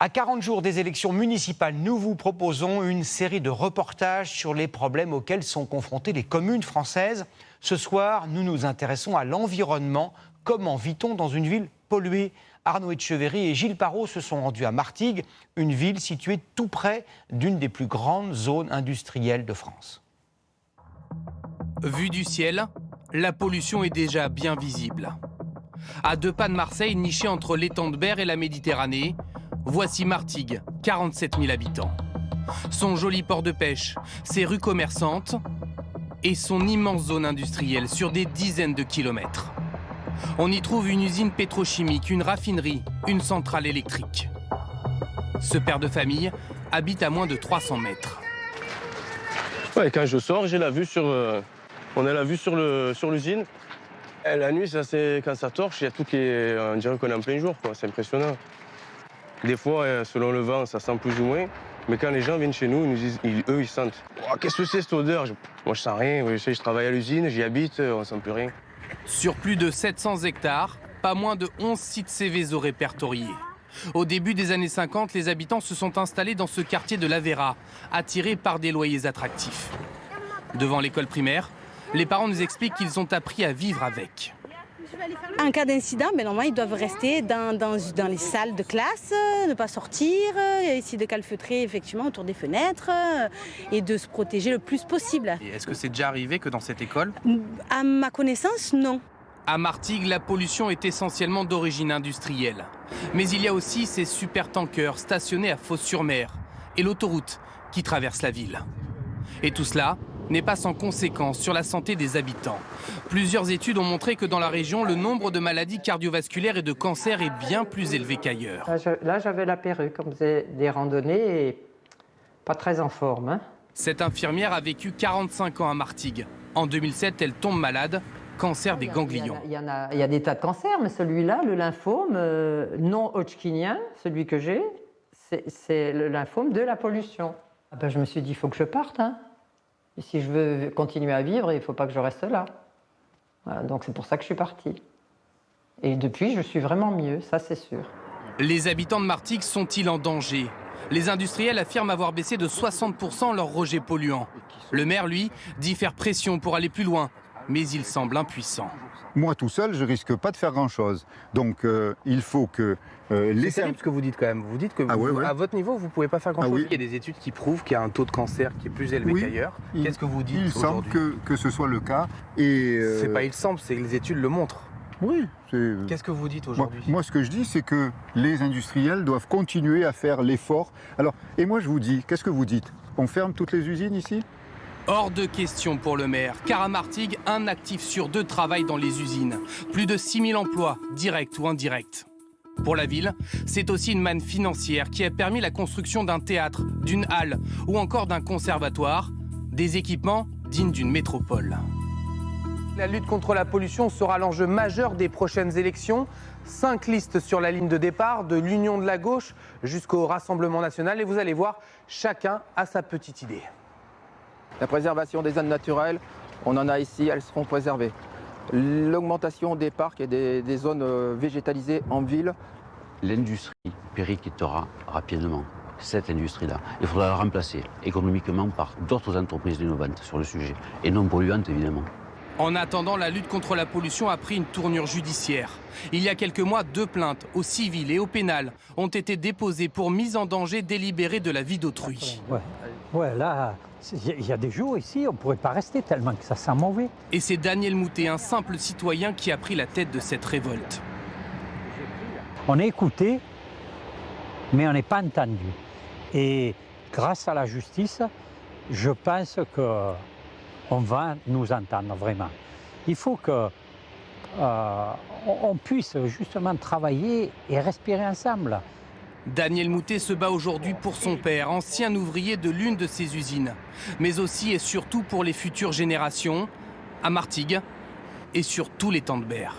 À 40 jours des élections municipales, nous vous proposons une série de reportages sur les problèmes auxquels sont confrontées les communes françaises. Ce soir, nous nous intéressons à l'environnement. Comment vit-on dans une ville polluée ? Arnaud Etcheverry et Gilles Parot se sont rendus à Martigues, une ville située tout près d'une des plus grandes zones industrielles de France. Vue du ciel, la pollution est déjà bien visible. À 2 pas de Marseille, niché entre l'étang de Berre et la Méditerranée, voici Martigues, 47 000 habitants. Son joli port de pêche, ses rues commerçantes et son immense zone industrielle sur des dizaines de kilomètres. On y trouve une usine pétrochimique, une raffinerie, une centrale électrique. Ce père de famille habite à moins de 300 mètres. Ouais, quand je sors, j'ai la vue sur, on a la vue sur l'usine. La nuit, quand ça torche, il y a tout qui est, on dirait qu'on est en plein jour, c'est impressionnant. Des fois, selon le vent, ça sent plus ou moins. Mais quand les gens viennent chez nous, ils nous disent, eux, ils sentent. Oh, qu'est-ce que c'est cette odeur? Moi, je sens rien. Je travaille à l'usine, j'y habite, on ne sent plus rien. Sur plus de 700 hectares, pas moins de 11 sites Céveso répertoriés. Au début des années 50, les habitants se sont installés dans ce quartier de la Vera, attirés par des loyers attractifs. Devant l'école primaire, les parents nous expliquent qu'ils ont appris à vivre avec. En cas d'incident, normalement, ils doivent rester dans les salles de classe, ne pas sortir, essayer de calfeutrer effectivement autour des fenêtres et de se protéger le plus possible. Et est-ce que c'est déjà arrivé que dans cette école? À ma connaissance, non. À Martigues, la pollution est essentiellement d'origine industrielle. Mais il y a aussi ces supertankers stationnés à Fos-sur-Mer et l'autoroute qui traverse la ville. Et tout cela n'est pas sans conséquence sur la santé des habitants. Plusieurs études ont montré que dans la région, le nombre de maladies cardiovasculaires et de cancers est bien plus élevé qu'ailleurs. Là, j'avais la perruque, on faisait des randonnées et pas très en forme. Hein. Cette infirmière a vécu 45 ans à Martigues. En 2007, elle tombe malade, cancer des ganglions. Il y a des tas de cancers, mais celui-là, le lymphome non hodgkinien, celui que j'ai, c'est le lymphome de la pollution. Je me suis dit, il faut que je parte. Hein. Et si je veux continuer à vivre, il ne faut pas que je reste là. Voilà, donc c'est pour ça que je suis partie. Et depuis, je suis vraiment mieux, ça c'est sûr. Les habitants de Martigues sont-ils en danger? Les industriels affirment avoir baissé de 60% leurs rejets polluants. Le maire, lui, dit faire pression pour aller plus loin, mais il semble impuissant. Moi tout seul, je risque pas de faire grand-chose. Donc il faut que c'est terrible ce que vous dites quand même. Vous dites que à votre niveau, vous ne pouvez pas faire grand-chose. Il y a des études qui prouvent qu'il y a un taux de cancer qui est plus élevé qu'ailleurs. Qu'est-ce que vous dites aujourd'hui? Il semble que ce soit le cas. Et c'est pas il semble, c'est que les études le montrent. Oui. Qu'est-ce que vous dites aujourd'hui? Moi, ce que je dis, c'est que les industriels doivent continuer à faire l'effort. Alors, et moi, je vous dis, qu'est-ce que vous dites? On ferme toutes les usines ici? Hors de question pour le maire, car à Martigues, un actif sur 2 travaille dans les usines. Plus de 6 000 emplois, directs ou indirects. Pour la ville, c'est aussi une manne financière qui a permis la construction d'un théâtre, d'une halle ou encore d'un conservatoire, des équipements dignes d'une métropole. La lutte contre la pollution sera l'enjeu majeur des prochaines élections. 5 listes sur la ligne de départ, de l'Union de la gauche jusqu'au Rassemblement national. Et vous allez voir, chacun a sa petite idée. La préservation des zones naturelles, on en a ici, elles seront préservées. L'augmentation des parcs et des zones végétalisées en ville. L'industrie périclitera rapidement. Cette industrie-là, il faudra la remplacer économiquement par d'autres entreprises innovantes sur le sujet, et non polluantes évidemment. En attendant, la lutte contre la pollution a pris une tournure judiciaire. Il y a quelques mois, 2 plaintes, au civil et au pénal, ont été déposées pour mise en danger délibérée de la vie d'autrui. Ouais, là, il y a des jours ici, on ne pourrait pas rester tellement que ça sent mauvais. Et c'est Daniel Moutet, un simple citoyen, qui a pris la tête de cette révolte. On est écouté, mais on n'est pas entendu. Et grâce à la justice, je pense qu'on va nous entendre vraiment. Il faut qu'on puisse justement travailler et respirer ensemble. Daniel Moutet se bat aujourd'hui pour son père, ancien ouvrier de l'une de ses usines, mais aussi et surtout pour les futures générations, à Martigues et sur tous les temps de Berre.